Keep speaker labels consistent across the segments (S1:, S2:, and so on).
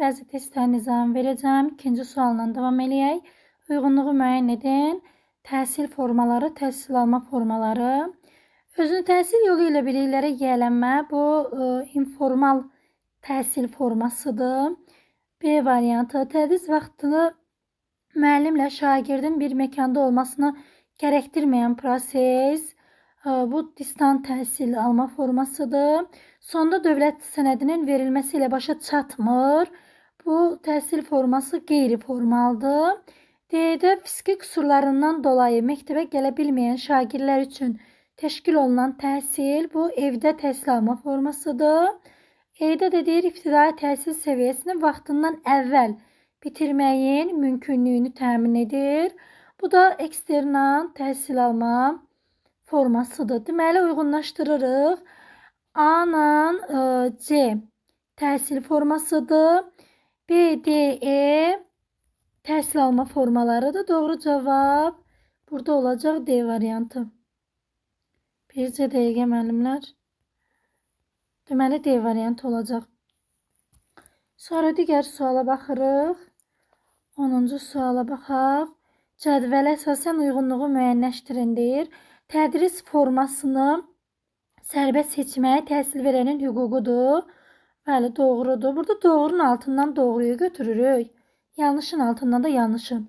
S1: bəzi testlər nizam verəcəm. İkinci sualla davam eləyək. Uyğunluğu müəyyən edin. Təhsil formaları, təhsil alma formaları. Özünü təhsil yolu ilə biliklərə yiyələnmə. Bu informal təhsil formasıdır. B variantı. Tədris vaxtını müəllimlə şagirdin bir məkanda olmasını gərəkdirməyən proses. Bu distant təhsil alma formasıdır. Sonda dövlət sənədinin verilməsi ilə başa çatmır. Bu təhsil forması qeyri-formaldır. D-də fiziki qüsurlarından dolayı məktəbə gələ bilməyən şagirdlər üçün təşkil olunan təhsil, bu evdə təhsil alma formasıdır. E-də də deyir, ibtidai təhsil səviyyəsini vaxtından əvvəl bitirməyin mümkünlüyünü təmin edir. Bu da eksternal təhsil alma formasıdır. Deməli, uyğunlaşdırırıq. A-la C təhsil formasıdır. B, D, E təhsil alma formalarıdır. Doğru cavab burada olacaq D variantı. Bircə dəqiqə müəllimlər. Deməli, D variantı olacaq. Sonra digər suala baxırıq. 10-cu suala baxaq. Cədvələ əsasən uyğunluğu müəyyənləşdirin deyir. Tədris formasını sərbəst seçmək təhsil verənin hüququdur. Bəli, doğrudur. Burada doğrunun altından doğruyu götürürük. Yanlışın altından da yanlışı.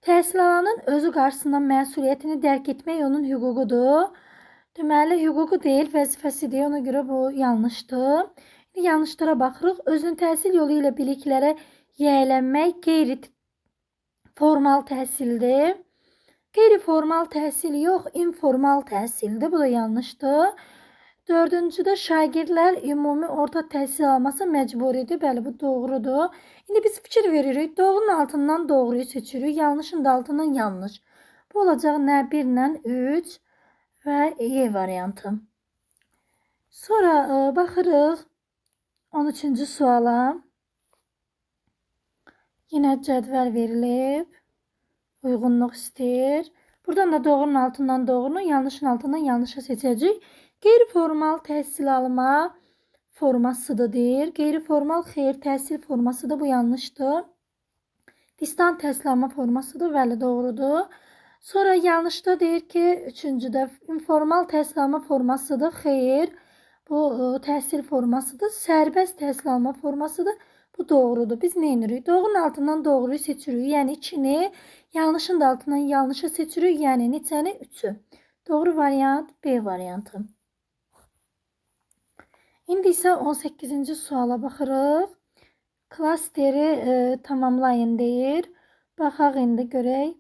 S1: Təhsil alanın özü qarşısından məsuliyyətini dərk etmək onun hüququdur. Deməli, hüququ deyil, vəzifəsidir. Ona görə bu yanlışdır. Yanlışlara baxırıq. Özünü təhsil yolu ilə biliklərə yiyələnmək qeyri-formal təhsildir. Qeyri-formal təhsil yox, informal təhsildir. Bu da yanlışdır. Dördüncüdə şagirdlər ümumi orta təhsil alması məcburidir. Bəli, bu doğrudur. İndi biz fikir veririk. Doğrunun altından doğruyu seçirik. Yanlışın da altından yanlış. Bu olacaq nə? 1 ilə 3 və E variantı. Sonra baxırıq 13-cü suala. Yenə cədvəl verilib. Uyğunluq istəyir. Buradan da doğrunun altından doğrunu, yanlışın altından yanlışı seçəcək. Qeyri-formal təhsil alma formasıdır deyir. Qeyri-formal xeyr təhsil formasıdır. Bu yanlışdır. Distant təhsil alma formasıdır. Bəli, doğrudur. Sonra yanlışda deyir ki, üçüncüdə informal təhsil alma formasıdır. Xeyr, bu təhsil formasıdır. Sərbəst təhsil alma formasıdır. Bu doğrudur. Biz nə edirik? Doğrunun altından doğruyu seçirik. Yəni 2-ni, yanlışın da altından yanlışı seçirik. Yəni neçəni? 3-ü. Doğru variant B variantı. İndi isə 18-ci suala baxırıq. Klasteri tamamlayın deyir. Baxaq indi görək.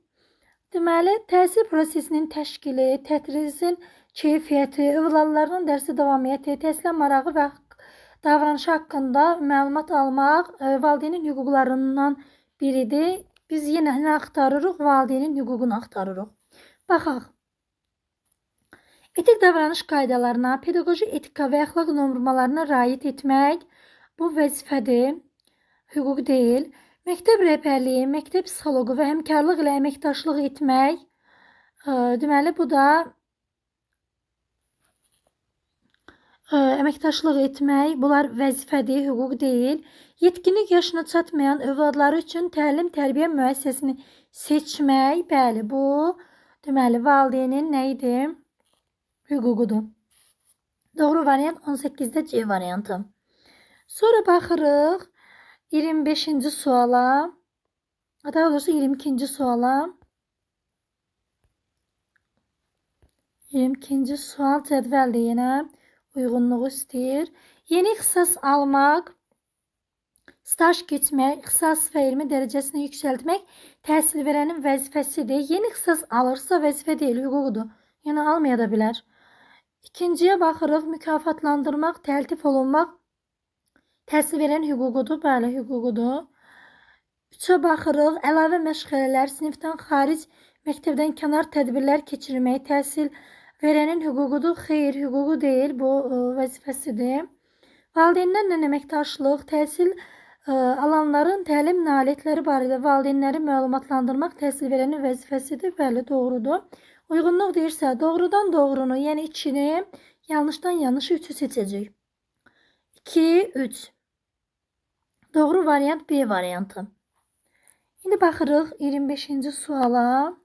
S1: Deməli, təhsil prosesinin təşkili, tədrisin keyfiyyəti, övladların dərsi davamiyyəti, təhsilə marağı və davranışı haqqında məlumat almaq valideynin hüquqlarından biridir. Biz yenə nə axtarırıq? Valideynin hüququnu axtarırıq. Baxaq. Etik davranış qaydalarına, pedaqoji etika və əxlaq normalarına riayət etmək bu vəzifədir. Hüquq deyil. Məktəb rəhbərliyi, məktəb psixoloqu və həmkarlıq ilə əməkdaşlıq etmək. Deməli, bu da əməkdaşlıq etmək, bunlar vəzifədir, hüquq deyil. Yetkinlik yaşına çatmayan övladları üçün təlim-tərbiyə müəssisəsini seçmək, bəli, bu deməli valideynin nə idi? Hüququdur. Doğru variant 18-də C variantı. Sonra baxırıq 25-ci suala. Daha doğrusu 22-ci suala. 22-ci sual cədvəldir yenə. Uyğunluğu istəyir. Yeni ixtisas almaq, staj keçmək, ixtisas və elmi dərəcəsini yüksəltmək təhsil verənin vəzifəsidir. Yeni ixtisas alırsa vəzifə deyil, hüququdur. Yəni almaya da bilər. İkinciyə baxırıq, mükafatlandırmaq, təltif olunmaq təhsil verən hüququdur. Bəli, hüququdur. 3-ə baxırıq, əlavə məşğələlər, sinifdən xaric, məktəbdən kənar tədbirlər keçirmək təhsil verənin hüququdur. Xeyr, hüququ deyil, bu vəzifəsidir. Valideynlərlə əməkdaşlıq, təhsil alanların təlim nailiyyətləri barədə valideynləri məlumatlandırmaq təhsil verənin vəzifəsidir. Bəli, doğrudur. Uyğunluq deyirsə, doğrudan doğrunu, yəni 2-ni, yanlışdan yanlışı 3-ü seçəcək. 2, 3. Doğru variant B variantı. İndi baxırıq 25-ci suala.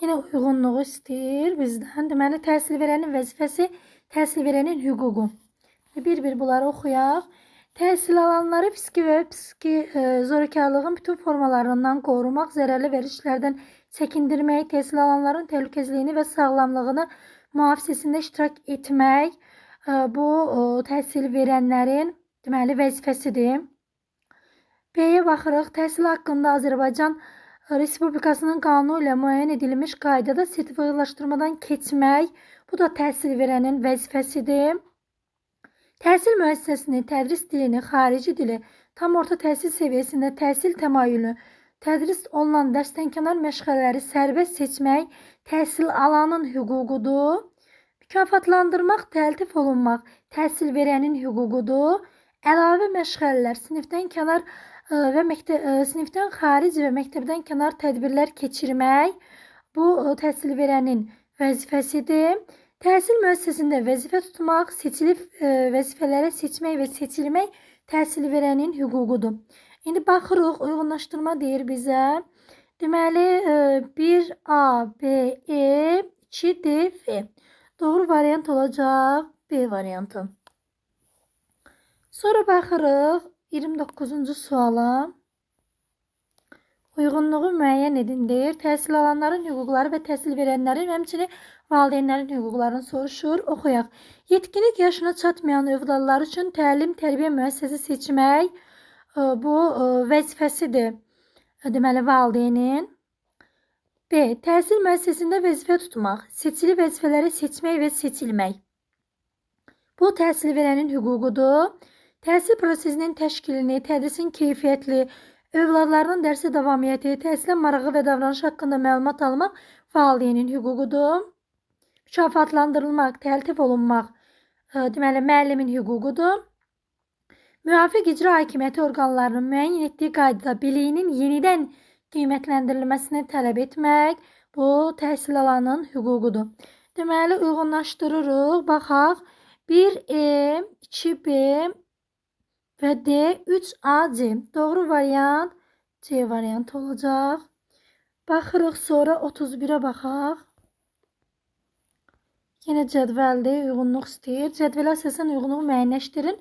S1: Yine uyğunluğu istəyir bizdən. Deməli, təhsil verənin vəzifəsi, təhsil verənin hüququ. Bir-bir bunları oxuyaq. Təhsil alanları fiziki və psixi zorakılığın bütün formalarından qorumaq, zərərli verişlərdən çəkindirmək, təhsil alanların təhlükəsizliyini və sağlamlığını mühafizəsində iştirak etmək bu təhsil verənlərin deməli vəzifəsidir. B-yə baxırıq. Təhsil haqqında Azərbaycan Respublikasının qanunu ilə müəyyən edilmiş qaydada sertifikatlaşdırmadan keçmək, bu da təhsil verənin vəzifəsidir. Təhsil müəssisəsini, tədris dilini, xarici dili, tam orta təhsil səviyyəsində təhsil təmayülü, tədris olunan dərsdənkənar məşğələləri sərbəst seçmək təhsil alanın hüququdur. Mükafatlandırmaq, təltif olunmaq təhsil verənin hüququdur. Əlavə məşğələlər, sinifdən kənar və sinifdən xaric və məktəbdən kənar tədbirlər keçirmək bu təhsil verənin vəzifəsidir. Təhsil müəssisəsində vəzifə tutmaq, seçilib vəzifələrə seçmək və seçilmək təhsil verənin hüququdur. İndi baxırıq, uyğunlaşdırma deyir bizə. Deməli, 1A, B, E, 2D, F. Doğru variant olacaq B variantı. Sonra baxırıq 29-cu suala. Uyğunluğu müəyyən edin deyir. Təhsil alanların hüquqları və təhsil verənlərin, həmçinin valideynlərin hüquqlarını soruşur. Oxuyaq. Yetkinlik yaşına çatmayan övladlar üçün təlim, tərbiyə müəssisəsi seçmək bu vəzifəsidir. Deməli, valideynin. B. Təhsil müəssisəsində vəzifə tutmaq, seçili vəzifələri seçmək və seçilmək. Bu təhsil verənin hüququdur. Təhsil prosesinin təşkilini, tədrisin keyfiyyətli, övladlarının dərsə davamiyyəti, təhsilə marağı və davranış haqqında məlumat almaq valideynin hüququdur. Mükafatlandırılmaq, təltif olunmaq, deməli, müəllimin hüququdur. Müvafiq icra hakimiyyəti orqanlarının müəyyən etdiyi qaydada biliyinin yenidən qiymətləndirilməsini tələb etmək bu təhsil alanın hüququdur. Deməli, uyğunlaşdırırıq. Baxaq. 1E, 2B və D, 3AC. Doğru variant C variantı olacaq. Baxırıq, sonra 31-ə baxaq. Yenə cədvəldir, uyğunluq istəyir. Cədvələ əsasən uyğunluğu müəyyənləşdirin.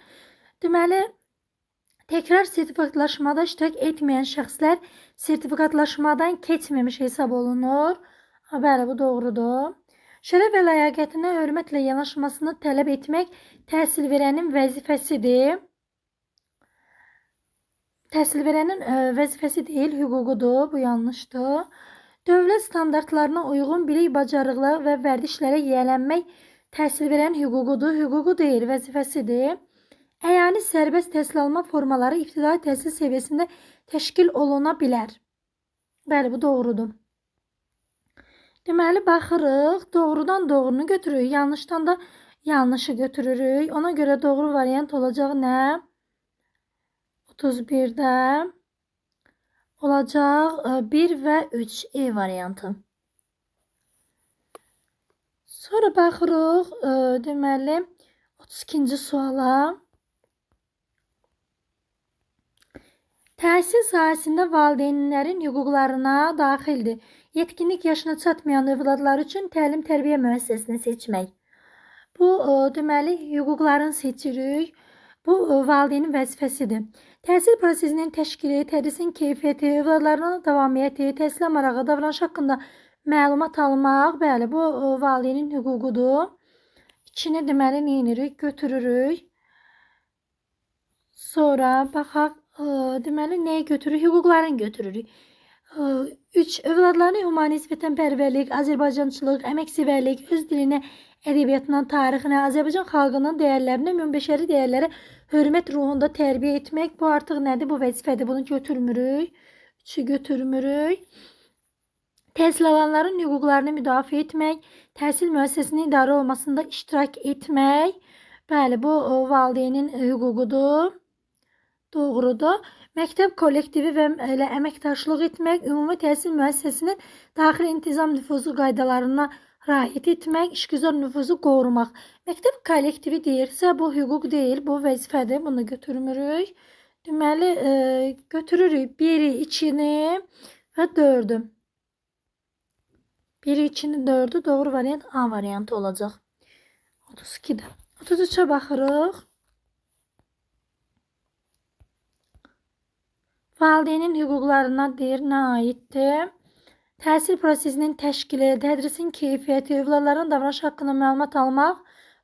S1: Deməli, təkrar sertifikatlaşmada iştirak etməyən şəxslər sertifikatlaşmadan keçməmiş hesab olunur. Bəli, bu doğrudur. Şərəf və ləyaqətinə hörmətlə yanaşmasını tələb etmək təhsil verənin vəzifəsidir. Təhsil verənin vəzifəsi deyil, hüququdur. Bu yanlışdır. Dövlət standartlarına uyğun bilik, bacarıqlar və vərdişlərə yiyələnmək təhsil verənin hüququdur. Hüququ deyil, vəzifəsidir. Əyani sərbəst təhsil alma formaları ibtidai təhsil səviyyəsində təşkil oluna bilər. Bəli, bu doğrudur. Deməli, baxırıq. Doğrudan doğrunu götürürük. Yanlışdan da yanlışı götürürük. Ona görə doğru variant olacaq nə? 31-də olacaq 1 və 3 E variantı. Sonra baxırıq, deməli, 32-ci suala. Təhsil sahəsində valideynlərin hüquqlarına daxildir. Yetkinlik yaşına çatmayan övladlar üçün təlim tərbiyə müəssisəsini seçmək. Bu, deməli, hüquqların seçirik. Bu, valideynin vəzifəsidir. Təhsil prosesinin təşkili, tədrisin keyfiyyəti, övladlarının davamiyyəti, təhsilə marağı, davranış haqqında məlumat almaq, bəli, bu valideynin hüququdur. İkini deməli neyinirik? Götürürük. Sonra baxaq, deməli nəyi götürürük? Hüquqlarını götürürük. 3. Övladlarını humanist, vətənpərvərlik, Azərbaycançılıq, əməksevərlik, öz dilinə, ədəbiyyatına, tarixinə, Azərbaycan xalqının dəyərlərinə, ümumbəşəri dəyərlərə hörmət ruhunda tərbiyə etmək. Bu artıq nədir? Bu vəzifədir. Bunu götürmürük. 3-ü götürmürük. Təhsil alanların hüquqlarını müdafiə etmək, təhsil müəssisəsinin idarə olmasında iştirak etmək. Bəli, bu valideynin hüququdur. Doğrudur. Məktəb kollektivi və əməkdaşlıq etmək, ümumi təhsil müəssisəsinin daxili intizam nüfuzu qaydalarına riayət etmək, işgüzar nüfuzu qorumaq. Məktəb kollektivi deyirsə, bu hüquq deyil, bu vəzifədir. Bunu götürmürük. Deməli, götürürük 1-i, 2-ni və 4-ü. 1-i, 2-ni, 4-ü doğru variant A variantı olacaq. 32-də. 33-ə baxırıq. Valideynin hüquqlarına deyir, nə aiddir? Təhsil prosesinin təşkili, tədrisin keyfiyyəti, övladların davranış haqqında məlumat almaq.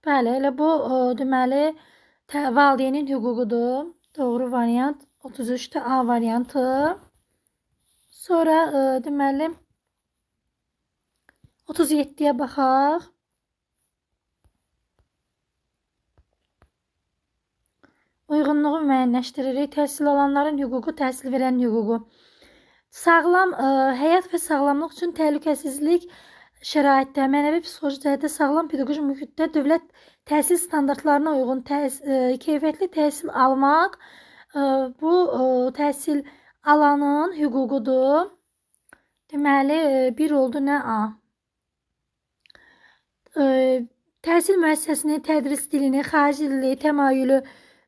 S1: Bəli, elə bu deməli valideynin hüququdur. Doğru variant 33-də A variantı. Sonra deməli 37-yə baxaq. Uyğunluğu müəyyənləşdiririk. Təhsil alanların hüququ, təhsil verən hüququ. Sağlam həyat və sağlamlıq üçün təhlükəsizlik şəraitdə, mənəvi psixoloji cəhətdə sağlam pedaqoji mühitdə dövlət təhsil standartlarına uyğun keyfiyyətli təhsil almaq bu təhsil alanın hüququdur. Deməli, bir oldu nə A? Təhsil müəssisəsini, tədris dilini, xarici dili, təmayülü,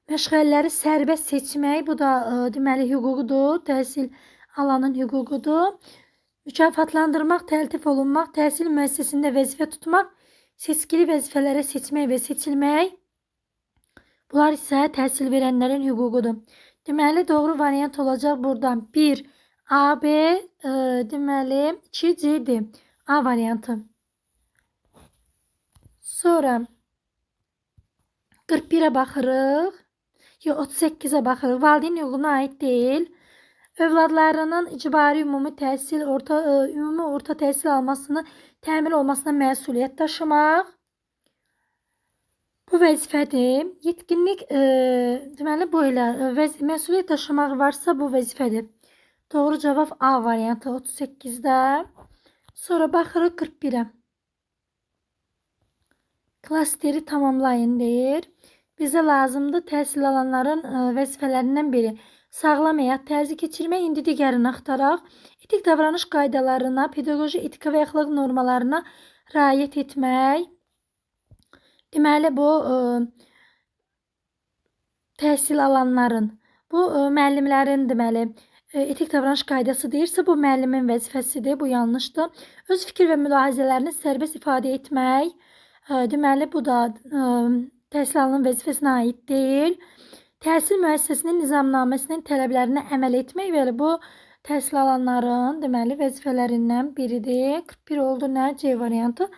S1: məşğələləri sərbəst seçmək, bu da deməli hüququdur, təhsil alanın hüququdur. Mükafatlandırmaq, təltif olunmaq, təhsil müəssisəsində vəzifə tutmaq, seçkili vəzifələrə seçmək və seçilmək. Bunlar isə təhsil verənlərin hüququdur. Deməli, doğru variant olacaq buradan 1 A, B, deməli 2 C, D. A variantı. Sonra 41'e baxırıq. Yox, 38'e baxırıq. Valideyn hüququna aid deyil. Övladlarının icbari ümumi orta təhsil almasını təmin olmasına məsuliyyət daşımaq. Bu vəzifədir. Yetkinlik deməli bu ilə məsuliyyət daşımaq varsa bu vəzifədir. Doğru cavab A variantı 38'də. Sonra baxırıq 41'e. Klasteri tamamlayın deyir. Bizə lazımdır təhsil alanların vəzifələrindən biri. Sağlam həyat tərzi keçirmək, indi digərini axtaraq. Etik davranış qaydalarına, pedaqoji etika və əxlaq normalarına riayət etmək. Deməli, bu təhsil alanların, bu müəllimlərin deməli etik davranış qaydası deyirsə, bu müəllimin vəzifəsidir, bu yanlışdır. Öz fikir və mülahizələrini sərbəst ifadə etmək. Deməli, bu da təhsil alanın vəzifəsinə aid deyil. Təhsil müəssisəsinin nizamnaməsinin tələblərinə əməl etmək və bu təhsil alanların deməli vəzifələrindən biridir. 41 oldu nə? C variantı.